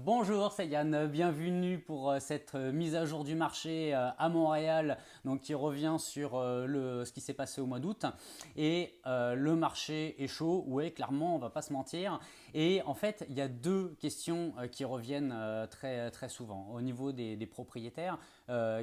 Bonjour, c'est Yann, bienvenue pour cette mise à jour du marché à Montréal, donc qui revient sur ce qui s'est passé au mois d'août. Et le marché est chaud, ouais, clairement, on va pas se mentir. Et en fait, il y a deux questions qui reviennent très, très souvent au niveau des propriétaires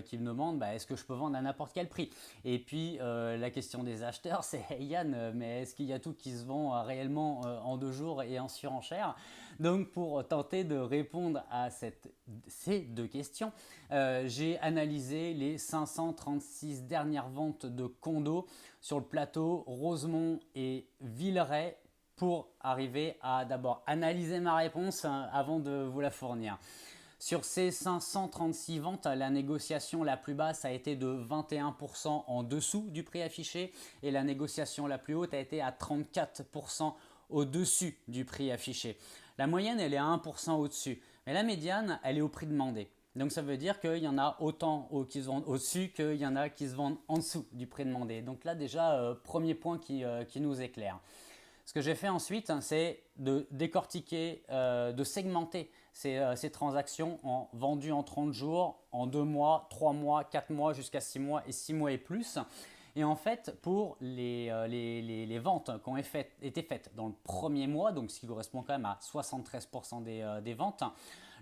qui me demandent est-ce que je peux vendre à n'importe quel prix. Et puis la question des acheteurs, c'est hey Yann, mais est-ce qu'il y a tout qui se vend réellement en 2 jours et en surenchère? Donc pour tenter de répondre à ces deux questions, j'ai analysé les 536 dernières ventes de condos sur le plateau Rosemont et Villeray pour arriver à d'abord analyser ma réponse avant de vous la fournir. Sur ces 536 ventes, la négociation la plus basse a été de 21% en dessous du prix affiché et la négociation la plus haute a été à 34% au-dessus du prix affiché. La moyenne, elle est à 1% au-dessus, mais la médiane, elle est au prix demandé. Donc ça veut dire qu'il y en a autant qui se vendent au-dessus qu'il y en a qui se vendent en dessous du prix demandé. Donc là déjà, premier point qui nous éclaire. Ce que j'ai fait ensuite, c'est de décortiquer, de segmenter ces transactions en vendues en 30 jours, en 2 mois, 3 mois, 4 mois, jusqu'à 6 mois et 6 mois et plus. Et en fait, pour les ventes qui ont été faites dans le premier mois, donc ce qui correspond quand même à 73% des ventes,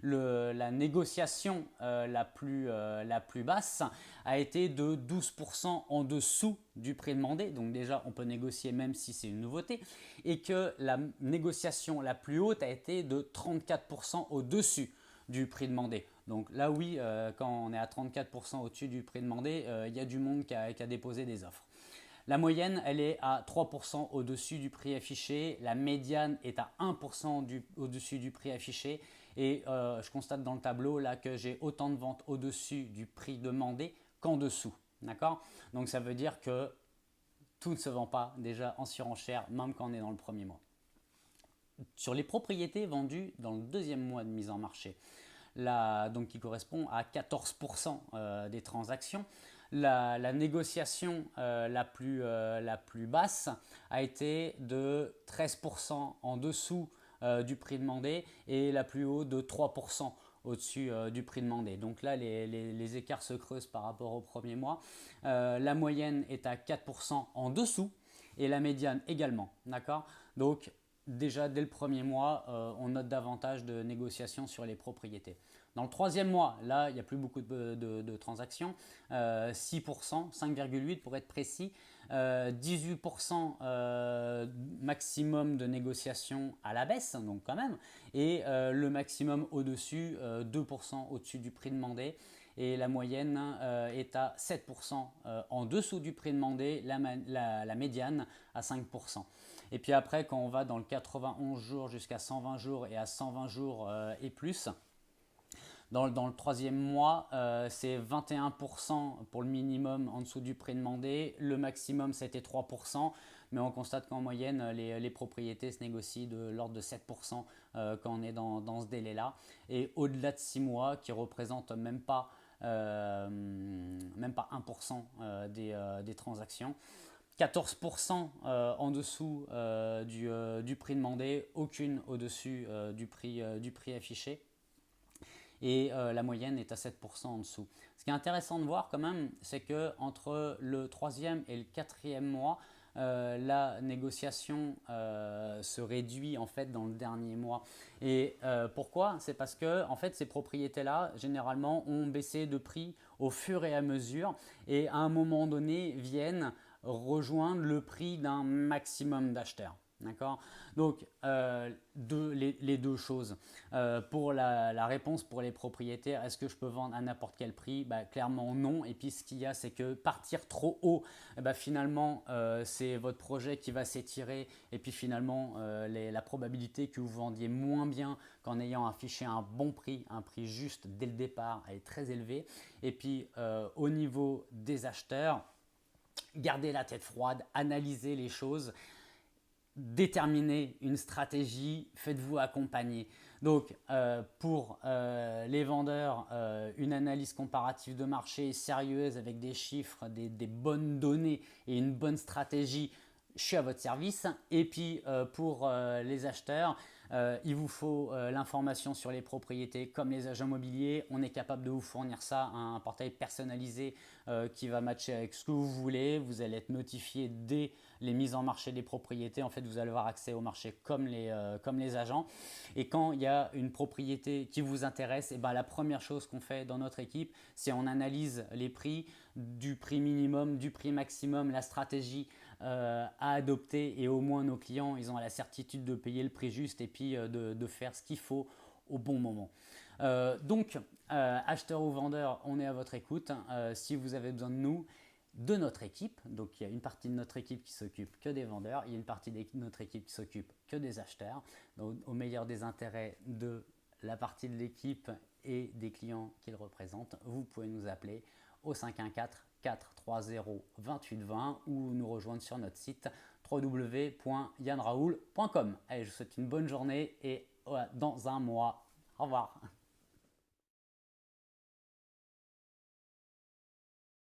la négociation la plus basse a été de 12% en dessous du prix demandé. Donc déjà, on peut négocier même si c'est une nouveauté. Et que la négociation la plus haute a été de 34% au-dessus du prix demandé. Donc là oui, quand on est à 34% au-dessus du prix demandé, il y a du monde qui a déposé des offres. La moyenne, elle est à 3% au-dessus du prix affiché. La médiane est à 1% au-dessus du prix affiché. Et je constate dans le tableau là que j'ai autant de ventes au-dessus du prix demandé qu'en dessous. D'accord? Donc ça veut dire que tout ne se vend pas déjà en surenchère, même quand on est dans le premier mois. Sur les propriétés vendues dans le deuxième mois de mise en marché, donc qui correspond à 14% des transactions, la négociation la plus basse a été de 13% en dessous du prix demandé et la plus haute de 3% au-dessus du prix demandé. Donc là, les écarts se creusent par rapport au premier mois. La moyenne est à 4% en dessous et la médiane également. D'accord? Donc déjà dès le premier mois, on note davantage de négociations sur les propriétés. Dans le troisième mois, là, il n'y a plus beaucoup de transactions, 6%, 5,8% pour être précis, 18% maximum de négociations à la baisse, donc quand même, et le maximum au-dessus, 2% au-dessus du prix demandé. Et la moyenne est à 7% en dessous du prix demandé, la médiane à 5%. Et puis après, quand on va dans le 91 jours jusqu'à 120 jours et à 120 jours et plus, dans le troisième mois, c'est 21% pour le minimum en dessous du prix demandé. Le maximum, c'était 3%. Mais on constate qu'en moyenne, les propriétés se négocient de l'ordre de 7% quand on est dans ce délai-là. Et au-delà de 6 mois, qui représentent même pas 1% des transactions. 14% en dessous du prix demandé, aucune au-dessus du prix affiché. Et la moyenne est à 7% en dessous. Ce qui est intéressant de voir quand même, c'est que entre le troisième et le quatrième mois, la négociation se réduit en fait dans le dernier mois. Et pourquoi? C'est parce que en fait ces propriétés-là généralement ont baissé de prix au fur et à mesure et à un moment donné viennent rejoindre le prix d'un maximum d'acheteurs. D'accord? Donc, les deux choses. Pour la réponse pour les propriétaires, est-ce que je peux vendre à n'importe quel prix? Clairement non. Et puis, ce qu'il y a, c'est que partir trop haut, finalement, c'est votre projet qui va s'étirer. Et puis, finalement, la probabilité que vous vendiez moins bien qu'en ayant affiché un bon prix, un prix juste dès le départ, est très élevée. Et puis, au niveau des acheteurs, gardez la tête froide, analysez les choses. Déterminez une stratégie, faites-vous accompagner. Donc pour les vendeurs, une analyse comparative de marché sérieuse avec des chiffres, des bonnes données et une bonne stratégie, je suis à votre service. Et puis pour les acheteurs, Il vous faut l'information sur les propriétés comme les agents immobiliers. On est capable de vous fournir ça, un portail personnalisé qui va matcher avec ce que vous voulez. Vous allez être notifié dès les mises en marché des propriétés. En fait, vous allez avoir accès au marché comme les agents. Et quand il y a une propriété qui vous intéresse, et ben, la première chose qu'on fait dans notre équipe, c'est on analyse les prix, du prix minimum, du prix maximum, la stratégie à adopter, et au moins nos clients ils ont la certitude de payer le prix juste et puis de faire ce qu'il faut au bon moment. Donc acheteur ou vendeur, on est à votre écoute. Si vous avez besoin de nous, de notre équipe, donc il y a une partie de notre équipe qui s'occupe que des vendeurs, il y a une partie de notre équipe qui s'occupe que des acheteurs. Donc, au meilleur des intérêts de la partie de l'équipe et des clients qu'ils représentent, vous pouvez nous appeler au 514 430 2820 ou nous rejoindre sur notre site www.yanraoul.com. Allez, je vous souhaite une bonne journée et dans un mois. Au revoir.